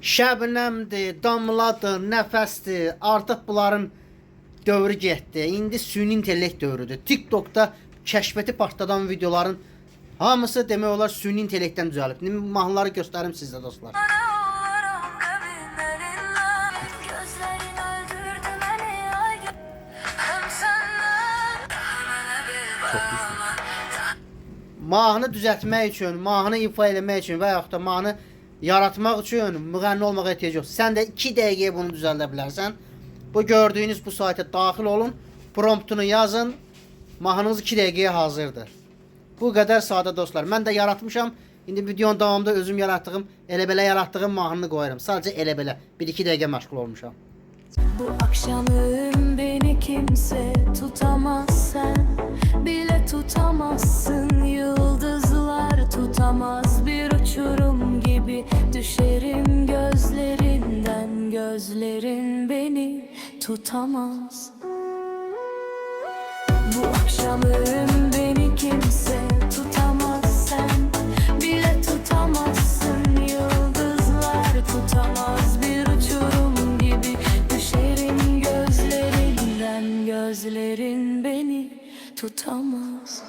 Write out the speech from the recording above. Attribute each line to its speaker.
Speaker 1: Şəbnəmdir, damladır, nəfəsdir. Artıq bunların dövrü getdi. İndi süni intellekt dövrüdür. TikTokda kəşfiyyatı partladan videoların hamısı demək olar süni intellektdən düzəlib. İndi mahnıları göstərim sizə dostlar. Mahnı düzəltmək üçün, mahnı ifa eləmək üçün və yaxud da mahnı yaratmaq üçün müğənni olmağa ehtiyac yox. Sən də 2 dəqiqəyə bunu düzəldə bilərsən. Bu gördüyünüz bu sayta daxil olun, promptunu yazın, mahnınız 2 dəqiqəyə hazırdır. Bu qədər sadə dostlar. Mən də yaratmışam. İndi videonun davamında özüm yaratdığım, elə-belə yaratdığım mahnını qoyuram. Sadəcə elə-belə 1-2 dəqiqə məşğul olmuşam.
Speaker 2: Bu akşamım beni kimse tutamaz, sen bile tutamazsın. Yıldızlar tutamaz, bir uçurum gibi düşerim gözlerinden. Gözlerin beni tutamaz. Bu akşamım beni kimse tutamaz, sen bile tutamazsın. Yıldızlar tutamaz, bir uçurum gibi düşerim gözlerinden. Gözlerin beni tutamaz.